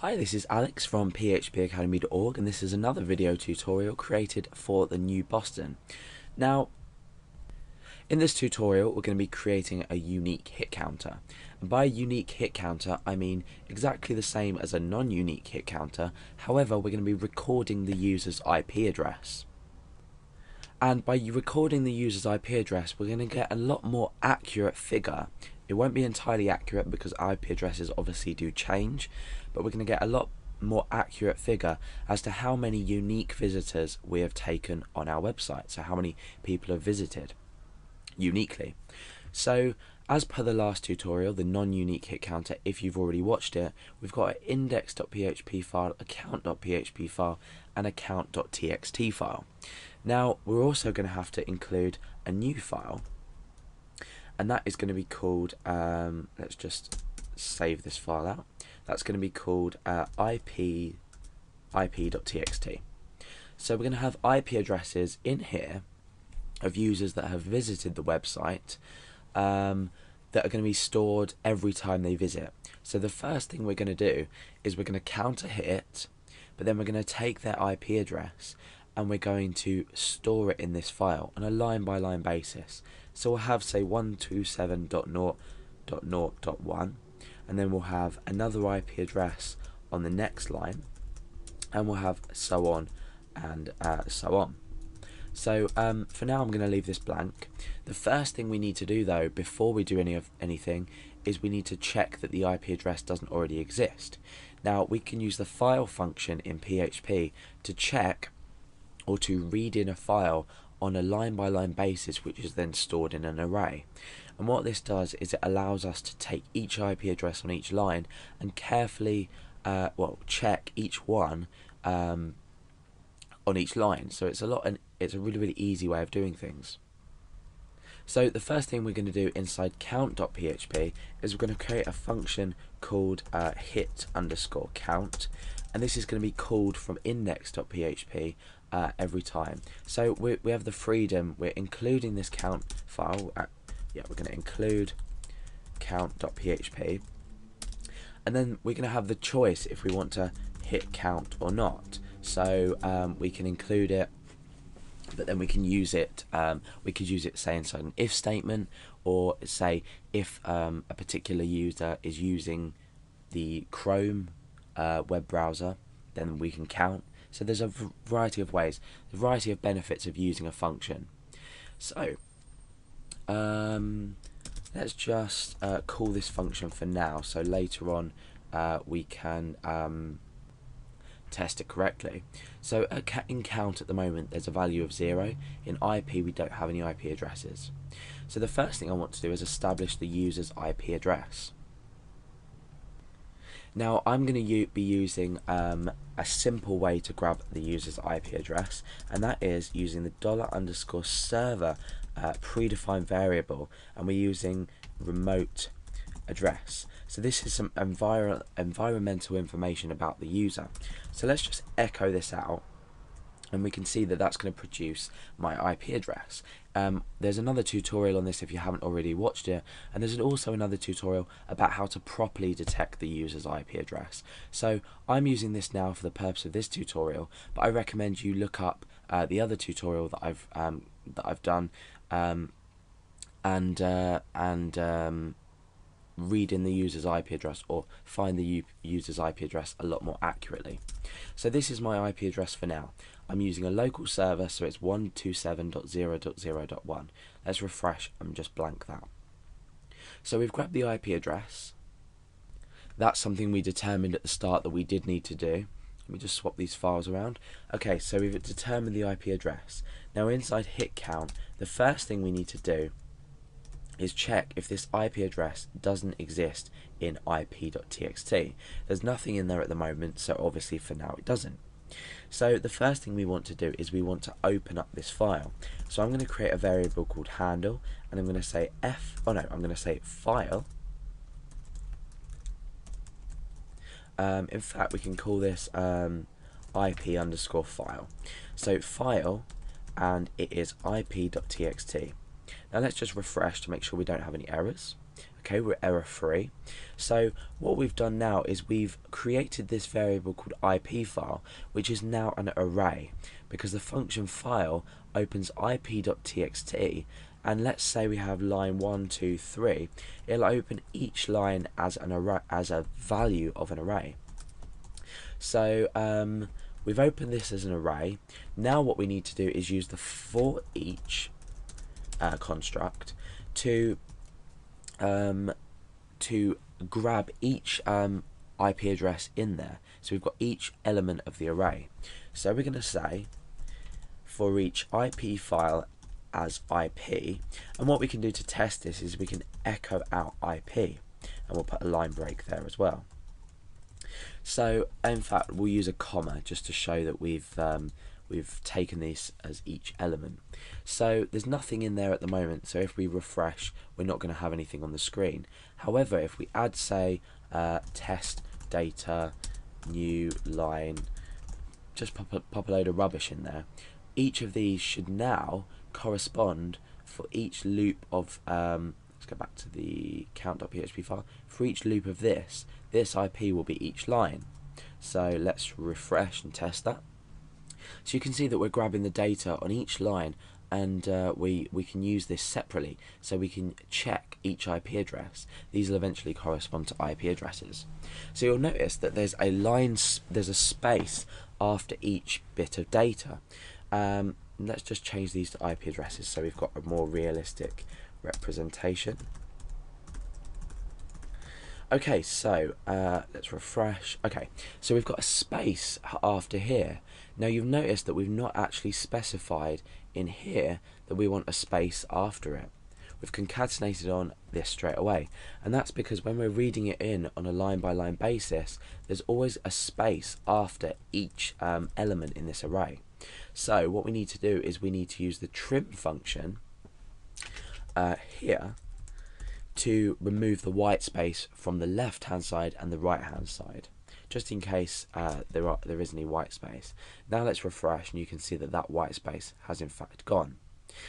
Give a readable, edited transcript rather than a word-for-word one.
Hi, this is Alex from phpacademy.org, and this is another video tutorial created for the new Boston. Now, in this tutorial we're going to be creating a unique hit counter. And by unique hit counter I mean exactly the same as a non-unique hit counter, however we're going to be recording the user's IP address. And by recording the user's IP address we're going to get a lot more accurate figure. It won't be entirely accurate because IP addresses obviously do change, but we're going to get a lot more accurate figure as to how many unique visitors we have taken on our website, so how many people have visited uniquely. So as per the last tutorial, the non-unique hit counter, if you've already watched it, we've got an index.php file, account.php file and account.txt file. Now we're also going to have to include a new file, and that is going to be called, let's just save this file out, that's going to be called ip.txt. So we're going to have IP addresses in here of users that have visited the website that are going to be stored every time they visit. So the first thing we're going to do is we're going to counter hit, but then we're going to take their IP address and we're going to store it in this file on a line by line basis. So we'll have, say, 127.0.0.1, and then we'll have another IP address on the next line, and we'll have so on and so on. So for now I'm going to leave this blank. The first thing we need to do though, before we do anything, is we need to check that the IP address doesn't already exist. Now we can use the file function in PHP to check or to read in a file on a line by line basis, which is then stored in an array. And what this does is it allows us to take each IP address on each line and carefully check each one on each line. So it's it's a really easy way of doing things. So the first thing we're going to do inside count.php is we're going to create a function called hit_count, and this is going to be called from index.php every time. So we have the freedom, we're including this count file, we're going to include count.php, and then we're going to have the choice if we want to hit count or not. So we can include it, but then we can use it, we could use it, say, inside an if statement, or say if a particular user is using the Chrome web browser, then we can count. So there's a variety of ways, a variety of benefits of using a function. So let's just call this function for now, so later on we can test it correctly. So in count at the moment there's a value of 0. In IP we don't have any IP addresses. So the first thing I want to do is establish the user's IP address. Now I'm going to be using a simple way to grab the user's IP address, and that is using the $_server predefined variable, and we're using remote address. So this is some environmental information about the user. So let's just echo this out, and we can see that that's going to produce my IP address. There's another tutorial on this if you haven't already watched it, and there's also another tutorial about how to properly detect the user's IP address. So I'm using this now for the purpose of this tutorial, but I recommend you look up the other tutorial that I've done and read in the user's IP address, or find the user's IP address a lot more accurately. So this is my IP address for now. I'm using a local server, so it's 127.0.0.1. Let's refresh and just blank that. So we've grabbed the IP address. That's something we determined at the start that we did need to do. Let me just swap these files around. Okay, so we've determined the IP address. Now inside hit count, the first thing we need to do is check if this IP address doesn't exist in ip.txt. There's nothing in there at the moment, so obviously for now it doesn't. So the first thing we want to do is we want to open up this file. So I'm going to create a variable called handle, and I'm going to say file. In fact, we can call this IP_file. So file, and it is ip.txt. Now let's just refresh to make sure we don't have any errors. Okay, we're error free. So what we've done now is we've created this variable called IP file, which is now an array, because the function file opens ip.txt, and let's say we have line 1, 2, 3, it'll open each line as an array, as a value of an array. So we've opened this as an array. Now what we need to do is use the for each construct to grab each IP address in there. So we've got each element of the array. So we're going to say for each IP file as IP, and what we can do to test this is we can echo out IP, and we'll put a line break there as well. So in fact we'll use a comma just to show that we've taken this as each element. So there's nothing in there at the moment, so if we refresh we're not going to have anything on the screen. However, if we add, say, test data new line, just pop a load of rubbish in there, each of these should now correspond for each loop of let's go back to the count.php file. For each loop of this IP will be each line. So let's refresh and test that. So you can see that we're grabbing the data on each line, and we can use this separately, so we can check each IP address. These will eventually correspond to IP addresses. So you'll notice that there's a space after each bit of data. Let's just change these to IP addresses so we've got a more realistic representation. Okay, so let's refresh. Okay, so we've got a space after here. Now you've noticed that we've not actually specified in here that we want a space after it. We've concatenated on this straight away, and that's because when we're reading it in on a line-by-line basis, there's always a space after each element in this array. So what we need to do is we need to use the trim function here to remove the white space from the left hand side and the right hand side, just in case there is any white space. Now let's refresh, and you can see that that white space has in fact gone.